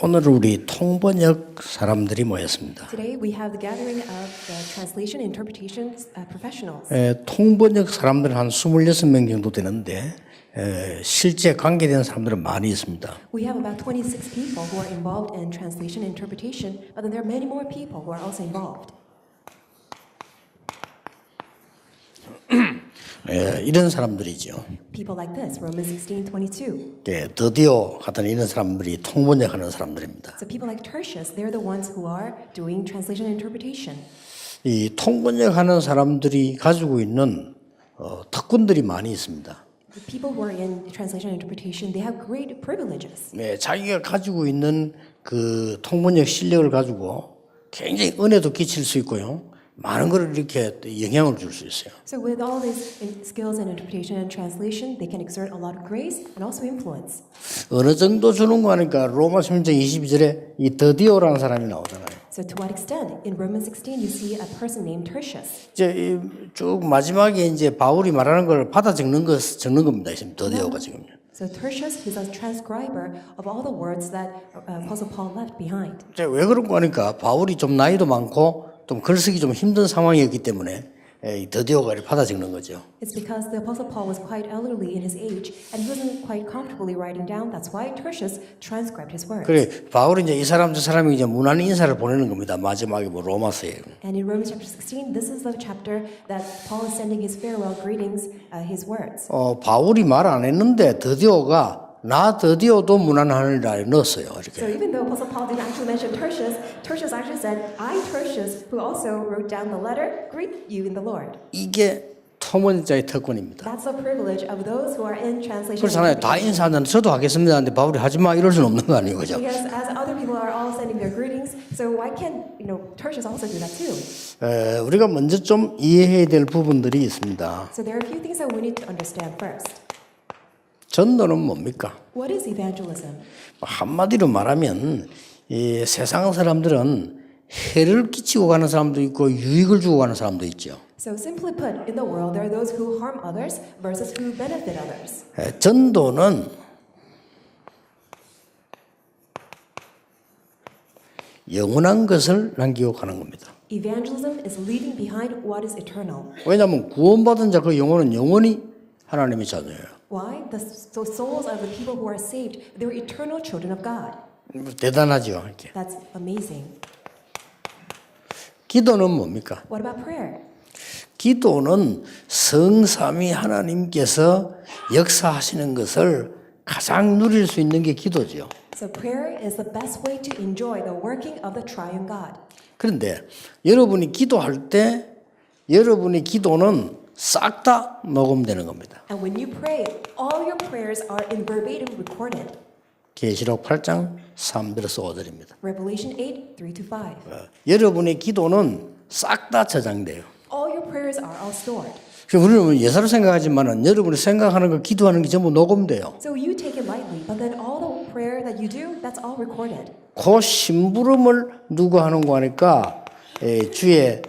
오늘 우리 통번역 사람들이 모였습니다. Today we have the gathering of the translation and interpretation professionals. 통번역 사람들은 한 26명 정도 되는데 실제 관계된 사람들은 많이 있습니다. We have about 26 people who are involved in translation and interpretation, but then there are many more people who are also involved. 이런 사람들이죠. People like this, Romans 16:22. 드디어 같은 이런 사람들이 통번역하는 사람들입니다. So people like Tertius, they're the ones who are doing translation and interpretation. 이 통번역하는 사람들이 가지고 있는 특권들이 많이 있습니다. The people who are in translation and interpretation, they have great privileges. 자기가 가지고 있는 그 통번역 실력을 가지고 굉장히 은혜도 끼칠 수 있고요. 많은 걸 이렇게 영향을 줄 수 있어요. So with all these skills in interpretation and translation, they can exert a lot of grace and also influence. 어느 정도 주는 거 하니까 로마 16장 22절에 이 드디어라는 사람이 나오잖아요. So to what extent? In Romans 16, you see a person named Tertius. 이제 쭉 마지막에 이제 바울이 말하는 걸 받아 적는 겁니다. 지금 드디어가 지금. So Tertius is a transcriber of all the words that Apostle Paul left behind. 이제 왜 그런 거 하니까 바울이 좀 나이도 많고 좀 글쓰기 좀 힘든 상황이었기 때문에 이 드디어가 받아 적는 거죠. It's because the Apostle Paul was quite elderly in his age and he wasn't quite comfortably writing down. That's why Tertius transcribed his words. 그래 바울이 이제 이 사람 저 사람이 이제 무난 인사를 보내는 겁니다. 마지막에 뭐 로마서에. And in Romans chapter 16, this is the chapter that Paul is sending his farewell greetings, his words. 바울이 말 안 했는데 드디어가 나 드디어도 무난하니라 넣었어요. 이렇게. So even though Apostle Paul didn't actually mention Tertius, Tertius actually said, I, Tertius, who also wrote down the letter, greet you in the Lord. 이게 토문자의 특권입니다. That's the privilege of those who are in translation. 그렇잖아요. 다 인사하는데 저도 하겠습니다 하는데 바울이 하지 마 이럴 수는 없는 거 아니에요. 그죠? Because as other people are all sending their greetings, so why can't, Tertius also do that too? 우리가 먼저 좀 이해해야 될 부분들이 있습니다. So there are a few things that we need to understand first. 전도는 뭡니까? What is evangelism? 한마디로 말하면 이 세상 사람들은 해를 끼치고 가는 사람도 있고 유익을 주고 가는 사람도 있죠. So simply put, in the world there are those who harm others versus who benefit others. 전도는 영원한 것을 남기고 가는 겁니다. Evangelism is leaving behind what is eternal. 왜냐하면 구원받은 자 그 영혼은 영원히 하나님의 자녀예요. Why? The souls of the people who are saved, they're eternal children of God. 대단하죠. 이렇게. That's amazing. 기도는 뭡니까? What about prayer? 기도는 성삼위 하나님께서 역사하시는 것을 가장 누릴 수 있는 게 기도죠. So prayer is the best way to enjoy the working of the triune God. 그런데 여러분이 기도할 때 여러분의 기도는 싹 다 녹음되는 겁니다. And when you pray, all your prayers are in verbatim recorded. 계시록 8장 3절에서 5절입니다. Revelation 8, 3-5. 여러분의 기도는 싹 다 저장돼요. All your prayers are all stored. 우리는 예사로 생각하지만은 여러분이 생각하는 거 기도하는 게 전부 녹음돼요. So you take it lightly, but then all the prayer that you do, that's all recorded. 그 심부름을 누가 하는 거 하니까 주의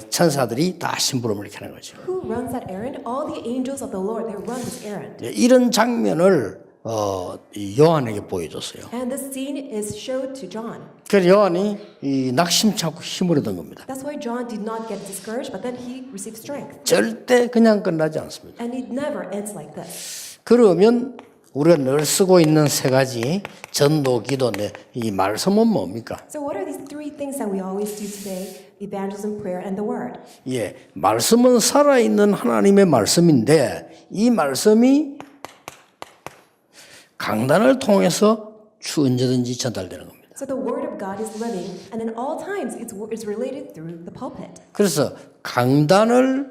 천사들이 다 심부름을 이렇게 하는 거죠. Who runs that errand? All the angels of the Lord, they run this errand. 이런 장면을 요한에게 보여줬어요. And this scene is showed to John. 그래서 요한이 낙심찮고 힘을 얻은 겁니다. That's why John did not get discouraged, but then he received strength. 절대 그냥 끝나지 않습니다. And it never ends like this. 그러면 우리가 늘 쓰고 있는 세 가지 전도, 기도인데 이 말씀은 뭡니까? So what are these three things that we always do today? Evangelism, prayer, and the word. 말씀은 살아있는 하나님의 말씀인데 이 말씀이 강단을 통해서 언제든지 전달되는 겁니다. So the word of God is living, and in all times it's related through the pulpit. 그래서 강단을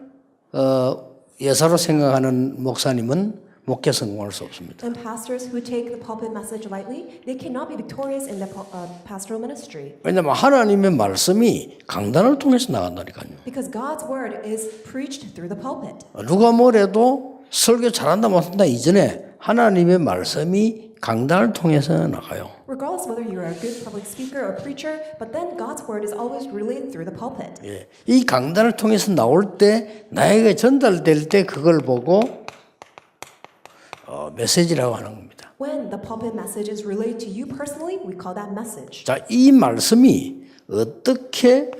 예사로 생각하는 목사님은 목회 성공할 수 없습니다. And pastors who take the pulpit message lightly, they cannot be victorious in the pastoral ministry. 왜냐하면 하나님의 말씀이 강단을 통해서 나간다니까요. Because God's word is preached through the pulpit. 누가 뭐래도 설교 잘한다 못한다 이전에 하나님의 말씀이 강단을 통해서 나가요. Regardless whether you're a good public speaker or preacher, but then God's word is always relayed through the pulpit. 이 강단을 통해서 나올 때 나에게 전달될 때 그걸 보고 메시지라고 하는 겁니다. When the pulpit message is relayed to you personally, we call that message. 자, 이 말씀이 어떻게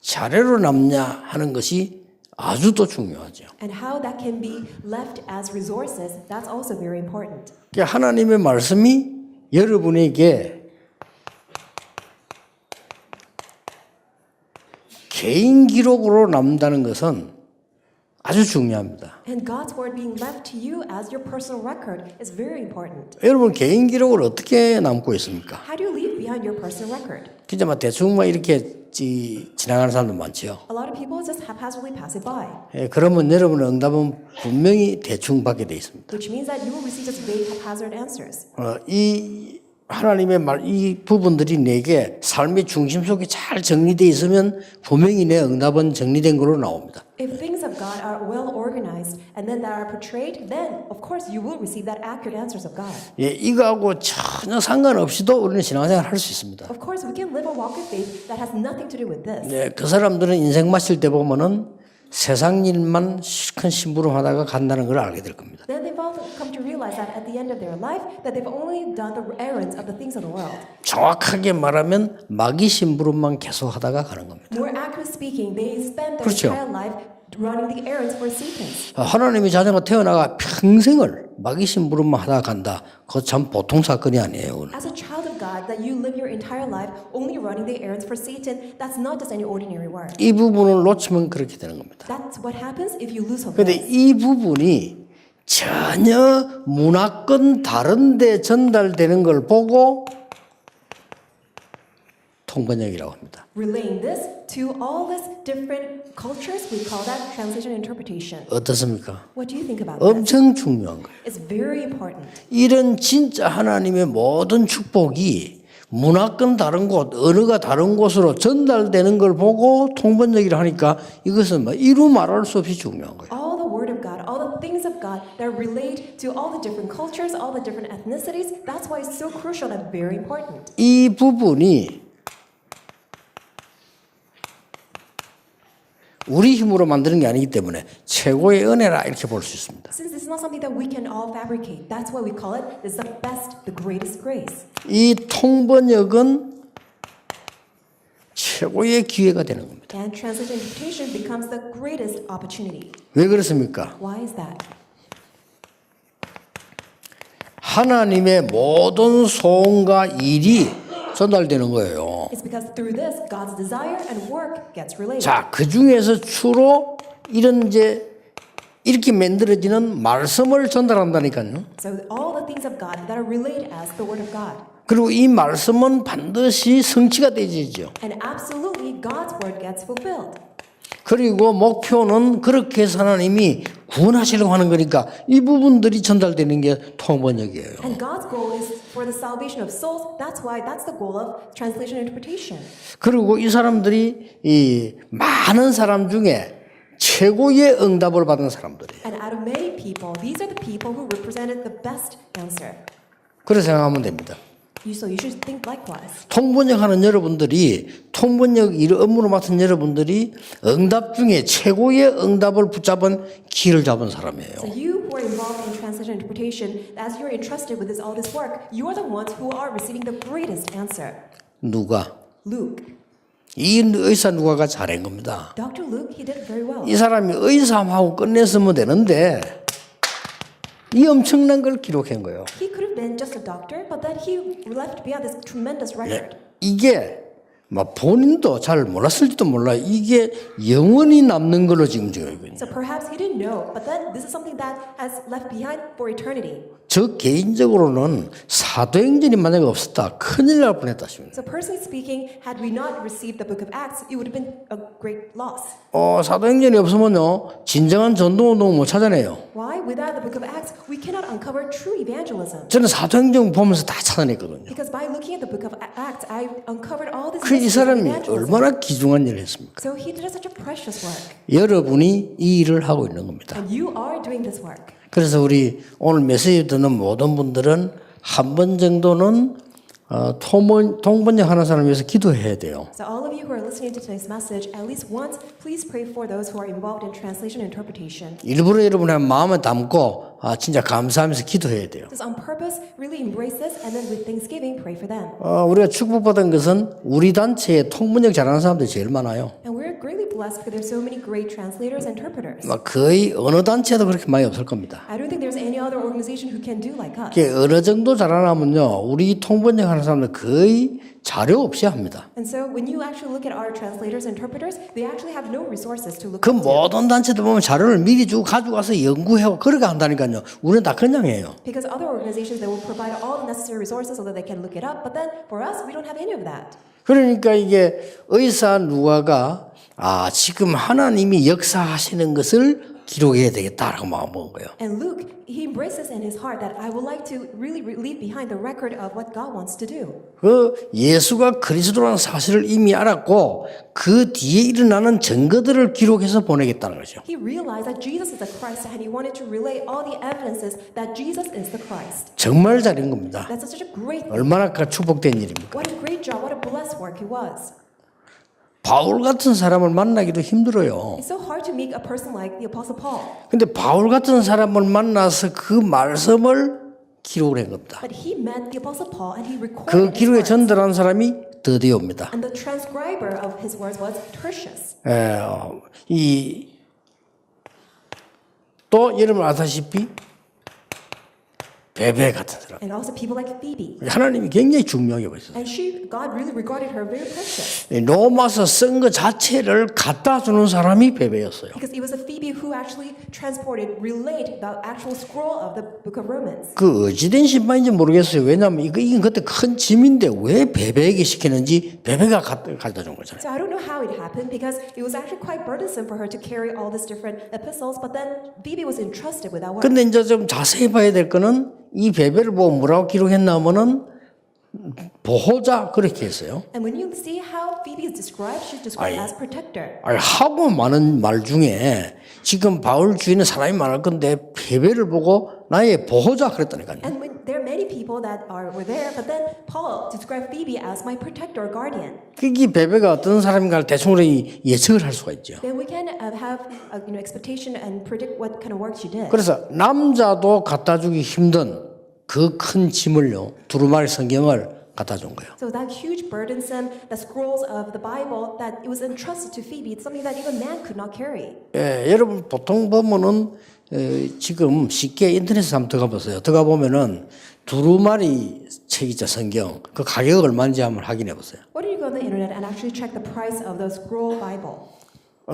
자료로 남냐 하는 것이 아주 또 중요하죠. And how that can be left as resources, that's also very important. 그러니까 하나님의 말씀이 여러분에게 개인 기록으로 남다는 것은 아주 중요합니다. And God's word being left to you as your personal record is very important. 여러분 개인 기록을 어떻게 남고 있습니까? How do you leave behind your personal record? 그냥 막 대충 막 이렇게 지나가는 사람도 많죠. A lot of people just haphazardly pass it by, 예, 그러면 여러분의 응답은 분명히 대충 받게 돼 있습니다. which means that you will receive just vague haphazard answers. 이 하나님의 말, 이 부분들이 내게 삶의 중심 속에 잘 정리되어 있으면 분명히 내 응답은 정리된 걸로 나옵니다. If things of God are well organized and then that are portrayed, then of course you will receive that accurate answers of God. 예, 이거하고 전혀 상관없이도 우리는 신앙생활 할 수 있습니다. Of course, we can live a walk of faith that has nothing to do with this. 예, 그 사람들은 인생 마칠 때 보면은 세상 일만 큰 심부름하다가 간다는 걸 알게 될 겁니다. Then they've all come to realize that at the end of their life, that they've only done the errands of the things of the world. 정확하게 말하면 마귀 심부름만 계속 하다가 가는 겁니다. More accurately speaking, they spend their 그렇죠. entire life running the errands for Satan. 하나님의 자녀가 태어나가 평생을 마귀 심부름만 하다가 간다. 그거 참 보통 사건이 아니에요. As a child of God, that you live your entire life only running the errands for Satan, that's not just any ordinary work. 이 부분을 놓치면 그렇게 되는 겁니다. That's what happens if you lose hope. 그런데 이 부분이 전혀 문화권 다른 데 전달되는 걸 보고 통번역이라고 합니다. Relaying this to all these different cultures, we call that translation interpretation. 어떻습니까? What do you think about this? 엄청 중요한 거예요. It's very important. 이런 진짜 하나님의 모든 축복이 문화권 다른 곳, 언어가 다른 곳으로 전달되는 걸 보고 통번역이라 하니까 이것은 뭐 이루 말할 수 없이 중요한 거예요. All the word of God, all the things of God that relate to all the different cultures, all the different ethnicities, that's why it's so crucial and very important. 이 부분이 우리 힘으로 만드는 게 아니기 때문에 최고의 은혜라 이렇게 볼 수 있습니다. Since this is not something that we can all fabricate, that's why we call it this is the best, the greatest grace. 이 통번역은 최고의 기회가 되는 겁니다. And translation interpretation becomes the greatest opportunity. 왜 그렇습니까? Why is that? 하나님의 모든 소원과 일이 전달되는 거예요. It's because through this, God's desire and work gets related. 자, 그 중에서 주로 이런 이제 이렇게 만들어지는 말씀을 전달한다니까요. So all the things of God that are relayed as the word of God. 그리고 이 말씀은 반드시 성취가 되지죠. And absolutely, God's word gets fulfilled. 그리고 목표는 그렇게 해서 하나님이 구원하시려고 하는 거니까 이 부분들이 전달되는 게 통번역이에요. And God's goal is for the salvation of souls. That's why that's the goal of translation interpretation. 그리고 이 사람들이 이 많은 사람 중에 최고의 응답을 받은 사람들이에요. And out of many people, these are the people who represented the best answer. 그렇게 생각하면 됩니다. So you should think likewise. 통번역하는 여러분들이 통번역 일 업무를 맡은 여러분들이 응답 중에 최고의 응답을 붙잡은 길을 잡은 사람이에요. So you who are involved in translation interpretation, as you're entrusted with all this work, you are the ones who are receiving the greatest answer. 누가? Luke. 이 의사 누가가 잘한 겁니다. Dr. Luke, he did very well. 이 사람이 의사하고 끝냈으면 되는데 이 엄청난 걸 기록한 거예요. He could have been just a doctor, but then he left behind this tremendous record. 이게 막 본인도 잘 몰랐을지도 몰라요. 이게 영원히 남는 걸로 지금 적용하고 있는. So perhaps he didn't know, but then this is something that has left behind for eternity. 저 개인적으로는 사도행전이 만약에 없었다 큰일 날 뻔했다 싶습니다. So personally speaking, had we not received the book of Acts, it would have been a great loss. 사도행전이 없으면요 진정한 전도운동을 못 찾아내요. Why? Without the book of Acts, we cannot uncover true evangelism. 저는 사도행전 보면서 다 찾아냈거든요. Because by looking at the book of Acts, I uncovered all these 그 이 mysteries of 사람이 evangelism. 얼마나 귀중한 일을 했습니까? So he did such a precious work. 여러분이 이 일을 하고 있는 겁니다. And you are doing this work. 그래서 우리 오늘 메시지 듣는 모든 분들은 한 번 정도는 통번역 하는 사람 위해서 기도해야 돼요. So all of you who are listening to today's message, at least once, please pray for those who are involved in translation and interpretation. 일부러 여러분의 마음에 담고 진짜 감사하면서 기도해야 돼요. Just on purpose, really embrace this, and then with thanksgiving, pray for them. 우리가 축복받은 것은 우리 단체에 통번역 잘하는 사람들이 제일 많아요. And we're greatly blessed because there's so many great translators and interpreters. 거의 어느 단체도 그렇게 많이 없을 겁니다. I don't think there's any other organization who can do like us. 이게 어느 정도 잘하냐면요, 우리 통번역 하는 사람들 거의 자료 없이 합니다. And so when you actually look at our translators and interpreters, they actually have no resources to look 그 into. 모든 단체들 보면 자료를 미리 주고 가지고 와서 연구하고 그렇게 한다니까요. 우리는 다 그냥 해요. Because other organizations, they will provide all the necessary resources so that they can look it up. But then for us, we don't have any of that. 그러니까 이게 의사 누가가 지금 하나님이 역사하시는 것을 기록해야 되겠다라고 마음먹은 거예요. And Luke, he embraces in his heart that I would like to really leave behind the record of what God wants to do. 그 예수가 그리스도라는 사실을 이미 알았고 그 뒤에 일어나는 증거들을 기록해서 보내겠다는 거죠. He realized that Jesus is the Christ and he wanted to relay all the evidences that Jesus is the Christ. 정말 잘한 겁니다. That's such a great thing. 얼마나 축복된 일입니까? What a great job, what a blessed work he was. 바울 같은 사람을 만나기도 힘들어요. It's so hard to meet a person like the Apostle Paul. 근데 바울 같은 사람을 만나서 그 말씀을 기록을 한 겁니다. But he met the Apostle Paul and he recorded 그 his 기록에 words. 전달한 사람이 드디어입니다. And the transcriber of his words was Tertius. 또 여러분 아다시피 베베 같은 사람. And also people like Phoebe. 하나님이 굉장히 중요하게 보셨어요. And God really regarded her very precious. 로마서 쓴 거 자체를 갖다 주는 사람이 베베였어요. Because it was a Phoebe who actually relayed the actual scroll of the book of Romans. 그 어찌된 신방인지 모르겠어요. 왜냐하면 이건 그때 큰 짐인데 왜 베베에게 시키는지 베베가 갖다 준 거잖아요. So I don't know how it happened because it was actually quite burdensome for her to carry all these different epistles, but then Phoebe was entrusted with that work. 근데 이제 좀 자세히 봐야 될 거는 이 베베를 보고 뭐라고 기록했냐면은 보호자 그렇게 했어요. And when you see how Phoebe is described, she's described as protector. 하고 많은 말 중에 지금 바울 주위는 사람이 많을 건데 베베를 보고 나의 보호자 그랬다니까요. And when there are many people that were there, but then Paul described Phoebe as my protector or guardian. 이 베베가 어떤 사람인가를 대충 예측을 할 수가 있죠. Then we can have expectation and predict what kind of work she did. 그래서 남자도 갖다 주기 힘든 그 큰 짐을요, 두루마리 성경을 갖다 준 거예요. So that huge burdensome, the scrolls of the Bible that it was entrusted to Phoebe, it's something that even man could not carry. 여러분 보통 보면은 지금 쉽게 인터넷에 한번 들어가 보세요. 들어가 보면은 두루마리 책이죠, 성경. 그 가격 얼마인지 한번 확인해 보세요. Why don't you go on the internet and actually check the price of the scroll Bible?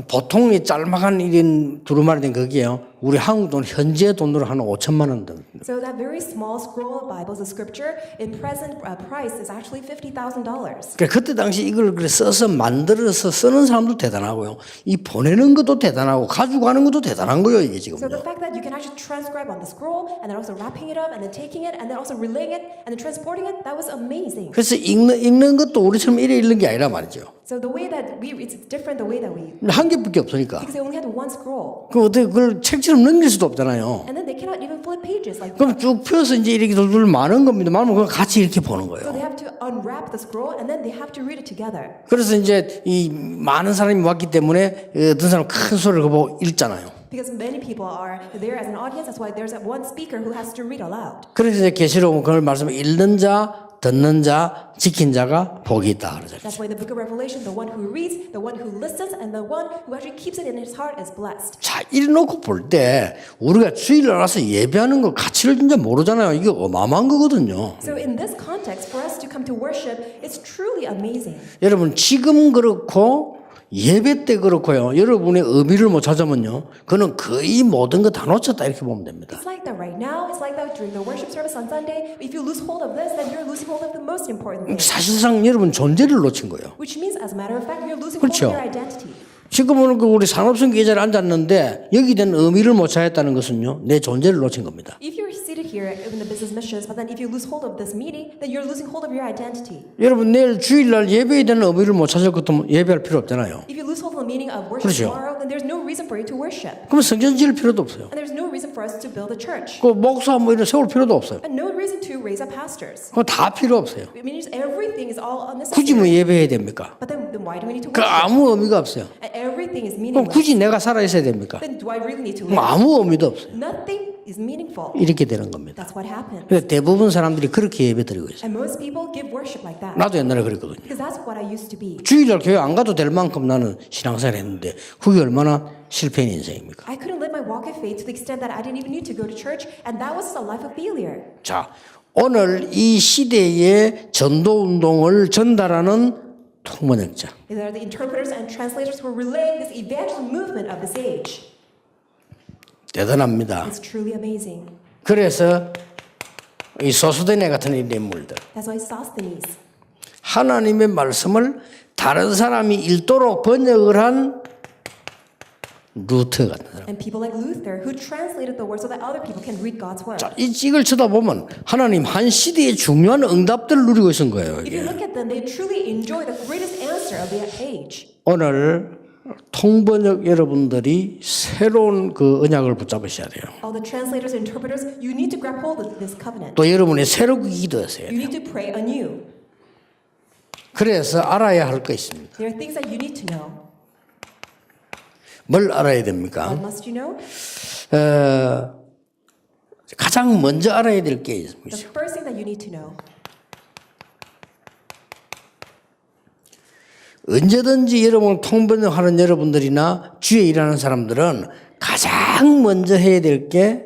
보통 이 짤막한 1인 두루마리 된 거기에요. 우리 한국 돈 현재 돈으로 한 5천만 원 됩니다. So that very small scroll of Bibles, the scripture, in present price is actually $50,000. 그때 당시 이걸 써서 만들어서 쓰는 사람도 대단하고요. 이 보내는 것도 대단하고 가지고 가는 것도 대단한 거예요, 이게 지금. So the fact that you can actually transcribe on the scroll and then also wrapping it up and then taking it and then also relaying it and then transporting it, that was amazing. 그래서 읽는 것도 우리처럼 이래 읽는 게 아니라 말이죠. So the way that it's different the way that we, 한 개밖에 없으니까. because they only had one scroll. 그 어떻게 그걸 책처럼 넘길 수도 없잖아요. And then they cannot even flip pages like 그럼 쭉 펴서 이제 이렇게 돌돌 많은 겁니다. 많으면 그걸 같이 이렇게 보는 So 거예요. they have to unwrap the scroll and then they have to read it together. 그래서 이제 이 많은 사람이 왔기 때문에 어떤 사람 큰 소리를 보고 읽잖아요. Because many people are there as an audience, that's why there's one speaker who has to read aloud. 그래서 이제 계시록 그걸 말씀을 읽는 자, 듣는 자, 지킨 자가 복이 있다 그러잖아요. That's why the book of Revelation, the one who reads, the one who listens, and the one who actually keeps it in his heart is blessed. 자, 이래놓고 볼 때 우리가 주일날 와서 예배하는 거 가치를 진짜 모르잖아요. 이게 어마어마한 거거든요. So in this context, for us to come to worship, it's truly amazing. 여러분 지금 그렇고 예배 때 그렇고요. 여러분의 의미를 못 찾으면요. 그는 거의 모든 거 다 놓쳤다 이렇게 보면 됩니다. It's like that right now. It's like that during the worship service on Sunday. If you lose hold of this, then you're losing hold of the most important thing. 사실상 여러분 존재를 놓친 거예요. Which means, as a matter of fact, you're losing 그렇죠. hold of your identity. 지금은 그 우리 산업성 계좌에 앉았는데 여기 된 의미를 못 찾았다는 것은요. 내 존재를 놓친 겁니다. If you're seated here in the business missions, but then if you lose hold of this meeting, then you're losing hold of your identity. 여러분 내일 주일날 예배에 대한 의미를 못 찾을 것도 예배할 필요 없잖아요. If you lose hold of the meaning of worship 그렇죠. tomorrow, then there's no reason for you to worship. 그럼 성전 지을 필요도 없어요. And there's no reason for for us to build a church. 그 목사 뭐 이런 세울 필요도 없어요. And no reason to raise up pastors. 그거 다 필요 없어요. It means everything is all 굳이 뭐 unnecessary. 예배해야 됩니까? But then why do we need to 그 worship? 아무 의미가 없어요. And everything is 그럼 meaningless. 굳이 내가 살아 있어야 됩니까? Then do I really need to 뭐 live? 아무 의미도 없어요. Nothing is meaningful. 이렇게 되는 겁니다. That's what happens. 그래서 대부분 사람들이 그렇게 예배 드리고 있어요. And most people give worship like that. 나도 옛날에 그랬거든요. Because that's what I used to be. 주일날 교회 안 가도 될 만큼 나는 신앙생활 했는데 그게 얼마나 실패인 인생입니까? I couldn't live my walk of faith to the extent that I didn't even need to go to church, and that was a life of failure. 자, 오늘 이 시대의 전도 운동을 전달하는 통번역자. These are the interpreters and translators who are relaying this evangelism movement of this age. 대단합니다. It's truly amazing. 그래서 이 소수대네 같은 인물들, That's why Sosthenes, 하나님의 말씀을 다른 사람이 읽도록 번역을 한 루터 같은 사람. and people like Luther who translated the word so that other people can read God's word. 자, 이 찍을 쳐다보면 하나님 한 시대의 중요한 응답들을 누리고 있는 거예요. If you 이게. look at them, they truly enjoy the greatest answer of the age. 오늘 통번역 여러분들이 새로운 그 언약을 붙잡으셔야 돼요. All the translators and interpreters, you need to grab hold of this covenant. 또 여러분이 새롭게 기도하세요. You need to pray anew. 그래서 알아야 할 거 있습니다. There are things that you need to know. 뭘 알아야 됩니까? What must you know? 가장 먼저 알아야 될 게 있습니다. The first thing that you need to know. 언제든지 여러분 통번역하는 여러분들이나 주에 일하는 사람들은 가장 먼저 해야 될 게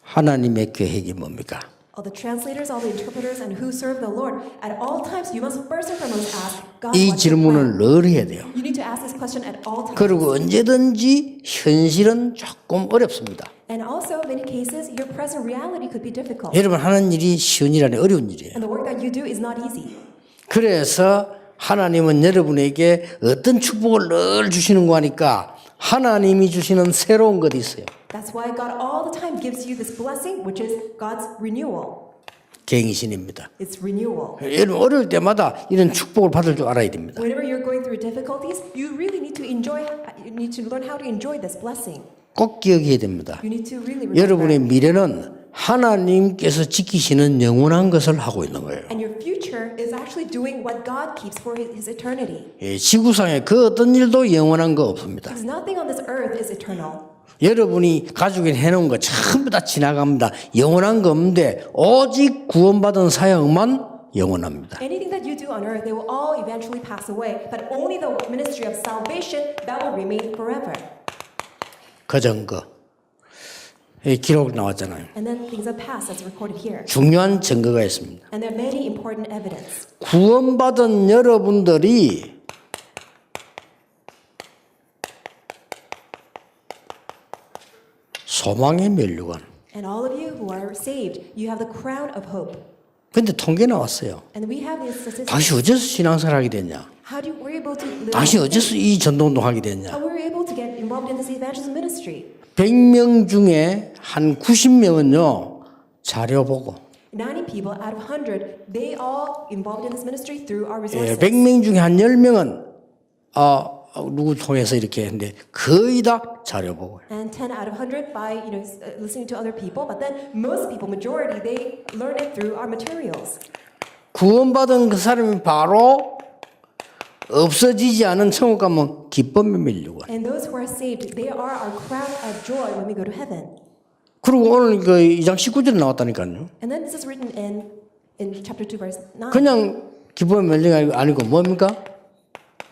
하나님의 계획이 뭡니까? All the translators, all the interpreters, and who serve the Lord, at all times you must first and foremost ask God 이 what's your 질문을 plan. 늘 해야 돼요. You need to ask this question at all times. 그리고 언제든지 현실은 조금 어렵습니다. And also, in many cases, your present reality could be difficult. 여러분 하는 일이 쉬운 일 아니에요. 어려운 일이에요. And the work that you do is not easy. 그래서 하나님은 여러분에게 어떤 축복을 늘 주시는 거 하니까 하나님이 주시는 새로운 것이 있어요. That's why God all the time gives you this blessing, which is God's renewal. 갱신입니다. It's renewal. 여러분 어려울 때마다 이런 축복을 받을 줄 알아야 됩니다. Whenever you're going through difficulties, you really need to enjoy, you need to learn how to enjoy this blessing. 꼭 기억해야 됩니다. You need to really remember. 여러분의 미래는 하나님께서 지키시는 영원한 것을 하고 있는 거예요. And your future is actually doing what God keeps for His eternity. 예, 지구상에 그 어떤 일도 영원한 거 없습니다. Because nothing on this earth is eternal. 여러분이 가족이 해놓은 거 전부 다 지나갑니다. 영원한 거 없는데 오직 구원받은 사역만 영원합니다. Anything that you do on earth, they will all eventually pass away. But only the ministry of salvation, that will remain forever. 그 증거. 기록 나왔잖아요. And then things have passed, that's recorded here. 중요한 증거가 있습니다. And there are many important evidence. 구원받은 여러분들이 소망의 면류관. And all of you who are saved, you have the crown of hope. 근데 통계 나왔어요. And we have these statistics. 당신 어째서 신앙생활 하게 됐냐? How do you, were you able to live? 당신 어째서 이 전도운동 하게 됐냐? How were you able to get involved in this evangelism ministry? 100명 중에 한 90명은요. 자료 보고. 90 people out of 100, they all involved in this ministry through our 예, resources. 100명 중에 한 10명은 누구 통해서 이렇게 했는데 거의 다 자료 보고. And 10 out of 100 by listening to other people, but then most people, majority, they learn it through our materials. 구원받은 그 사람이 바로 없어지지 않은 천국 가면 기쁨의 면류관. And those who are saved, they are our crown of joy when we go to heaven. 그리고 오늘 그 2장 19절에 나왔다니까요. And then this is written in chapter 2, verse 9. 그냥 기쁨의 면류관이 아니고 뭡니까?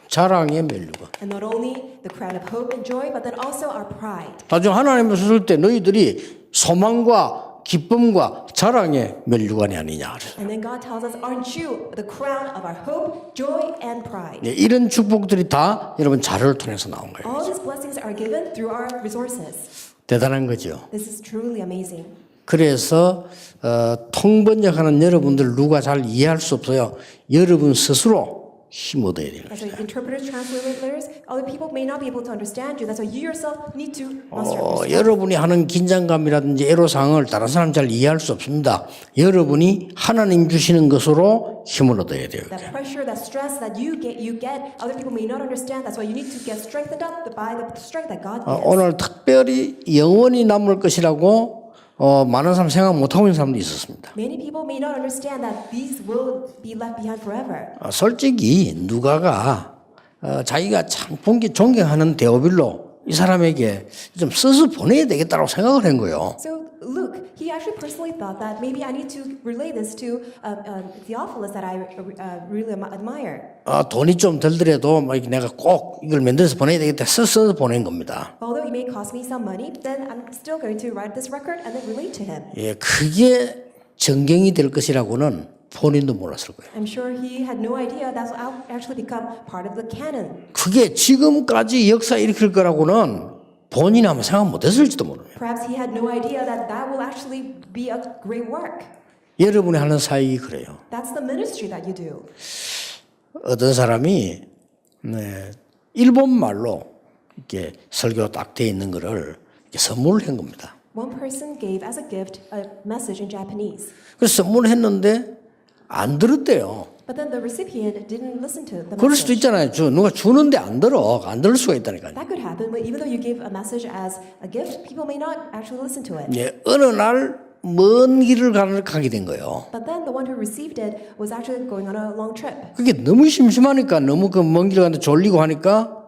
자랑의 면류관. And not only the crown of hope and joy, but then also our pride. 나중에 하나님을 쓸 때 너희들이 소망과 기쁨과 자랑의 면류관이 아니냐. And then God tells us, aren't you the crown of our hope, joy, and pride? 네, 이런 축복들이 다 여러분 자료를 통해서 나온 거예요. All these blessings are given through our resources. 대단한 거죠. This is truly amazing. 그래서 통번역하는 여러분들 누가 잘 이해할 수 없어요. 여러분 스스로 힘 얻어야 되는 That's why 것이다. interpreters, translators, other people may not be able to understand you. That's why you yourself need to muster up. 여러분이 하는 긴장감이라든지 애로사항을 다른 사람 잘 이해할 수 없습니다. 여러분이 하나님 주시는 것으로 힘을 얻어야 돼요. That pressure, that stress that you get, other people may not understand. That's why you need to get strengthened up by the strength that God gives. 오늘 특별히 영원히 남을 것이라고 많은 사람 생각 못하고 있는 사람도 있었습니다. Many people may not understand that these will be left behind forever. 솔직히 누가가 자기가 참 존경하는 데오빌로 이 사람에게 좀 써서 보내야 되겠다고 생각을 한 거예요. So Luke, he actually personally thought that maybe I need to relay this to Theophilus that I really admire. 돈이 좀 들더라도 내가 꼭 이걸 만들어서 보내야 되겠다 써서 보낸 겁니다. Although it may cost me some money, then I'm still going to write this record and then relate to him. 예, 그게 정경이 될 것이라고는 본인도 몰랐을 거예요. I'm sure he had no idea that will actually become part of the canon. 그게 지금까지 역사 일으킬 거라고는 본인이 아마 생각 못했을지도 모릅니다. Perhaps he had no idea that that will actually be a great work. 여러분이 하는 사역이 그래요. That's the ministry that you do. 어떤 사람이 일본 말로 이렇게 설교 딱 돼 있는 거를 이렇게 선물을 한 겁니다. One person gave as a gift a message in Japanese. 그래서 선물을 했는데 안 들었대요. But then the recipient didn't listen to the 그럴 수도 message. 있잖아요. 누가 주는데 안 들을 수가 있다니까요. That could happen, but even though you give a message as a gift, people may not actually listen to it. 예, 어느 날 먼 길을 가게 된 거예요. But then the one who received it was actually going on a long trip. 그게 너무 심심하니까 너무 그 먼 길 가는데 졸리고 하니까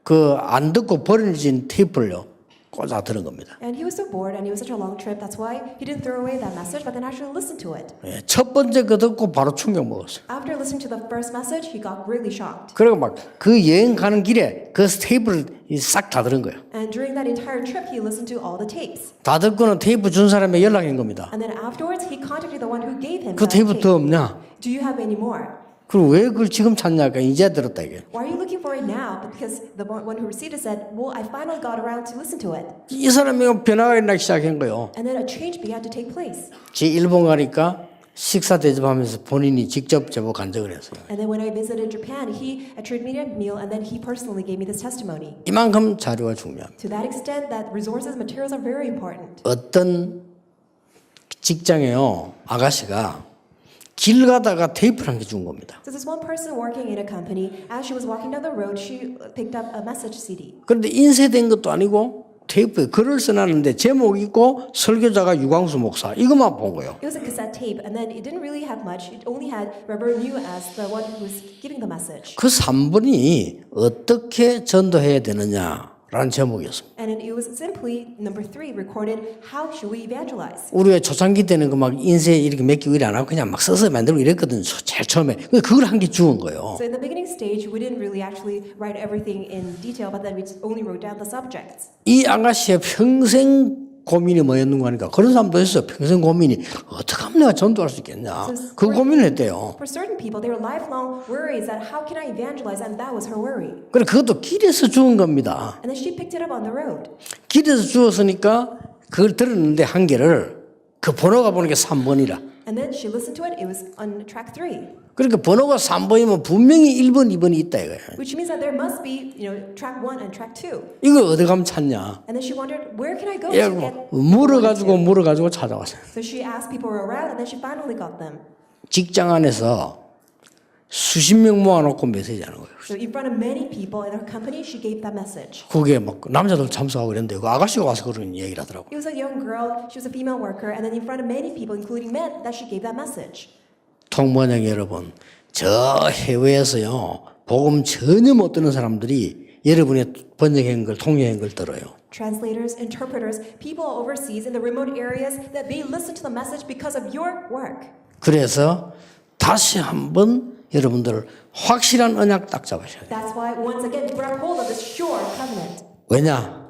그 안 듣고 버려진 테이프를요 꽂아 들은 겁니다. And he was so bored and it was such a long trip. That's why he didn't throw away that message, but then actually listened to it. 예, 첫 번째 거 듣고 바로 충격 먹었어요. After listening to the first message, he got really shocked. 그리고 막 그 여행 가는 길에 그 테이프를 싹 다 들은 거예요. And during that entire trip, he listened to all the tapes. 다 듣고는 테이프 준 사람에 연락한 겁니다. And then afterwards, he contacted the one who gave him 그 that 테이프 tape. 더 없냐? Do you have any more? 그리고 왜 그걸 지금 찾냐니까 이제 들었다 이게. Why are you looking for it now? Because the one who received it said, well, I finally got around to listen to it. 이 사람이 변화가 일어나기 시작한 거예요. And then a change began to take place. 제 일본 가니까 식사 대접하면서 본인이 직접 제보 간증을 했어요. And then when I visited Japan, he treated me a meal and then he personally gave me this testimony. 이만큼 자료가 중요합니다. To that extent that resources, materials are very important. 어떤 직장에요 아가씨가 길 가다가 테이프를 한 개 준 겁니다. So this one person working in a company, as she was walking down the road, she picked up a message CD. 그런데 인쇄된 것도 아니고 테이프에 글을 써놨는데 제목 있고 설교자가 유광수 목사 이것만 본 거예요. It was a cassette tape, and then it didn't really have much. It only had Reverend Yu as the one who was giving the message. 그 3번이 어떻게 전도해야 되느냐라는 제목이었습니다. And it was simply number 3 recorded. How should we evangelize? 우리가 초창기 때는 그 막 인쇄 이렇게 몇 개 이래 안 하고 그냥 막 써서 만들고 이랬거든요. 제일 처음에. 근데 그걸 한 개 주은 거예요. So in the beginning stage, we didn't really actually write everything in detail, but then we only wrote down the subjects. 이 아가씨의 평생 고민이 뭐였는가 하니까 그런 사람도 있어요. 평생 고민이 어떻게 하면 내가 전도할 수 있겠냐. 그 고민을 했대요. For certain people, their lifelong worry is that how can I evangelize, and that was her worry. 그래 그것도 길에서 주은 겁니다. And then she picked it up on the road. 길에서 주었으니까 그걸 들었는데 한 개를 그 번호가 보니까 3번이라. And then she listened to it. It was on track 3. 그러니까 번호가 3번이면 분명히 1번, 2번이 있다 이거예요. Which means that there must be, track 1 and track 2. 이걸 어디 가면 찾냐? And then she wondered, where can I go 예, to get 물어가지고 찾아왔어요. So she asked people around, and then she finally got them. 직장 안에서 수십 명 모아놓고 메시지하는 거예요. So in front of many people in her company, she gave that message. 그게 막 남자들 참석하고 이랬는데 그 아가씨가 와서 그런 얘기를 하더라고요. It was a young girl, she was a female worker, and then in front of many people, including men, that she gave that message. 통번역 여러분, 저 해외에서요 복음 전혀 못 듣는 사람들이 여러분의 번역한 걸 통역한 걸 들어요. Translators, interpreters, people overseas in the remote areas, that they listen to the message because of your work. 그래서 다시 한번 여러분들 확실한 언약 딱 잡으셔야 돼요. That's why once again grab hold of this sure covenant. 왜냐?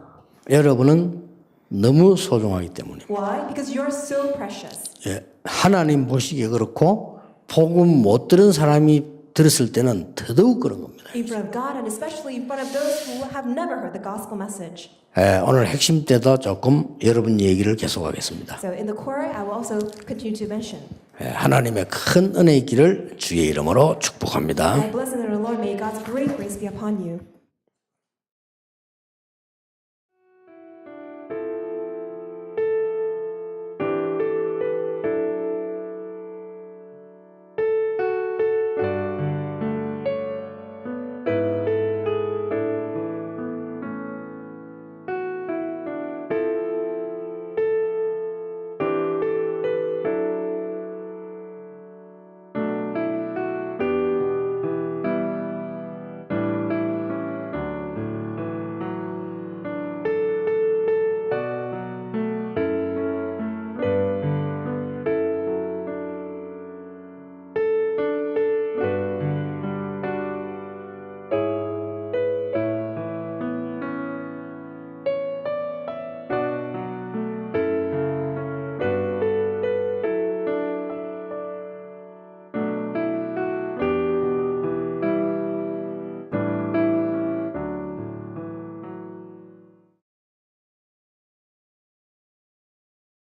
여러분은 너무 소중하기 때문에. Why? Because you're so precious. 예, 하나님 보시기에 그렇고 복음 못 들은 사람이 들었을 때는 더더욱 그런 겁니다. In front of God and especially in front of those who have never heard the gospel message. 예, 오늘 핵심 때도 조금 여러분 얘기를 계속하겠습니다. So in the core, I will also continue to mention. 하나님의 큰 은혜 있기를 주의 이름으로 축복합니다. I bless in the Lord. May God's great grace be upon you.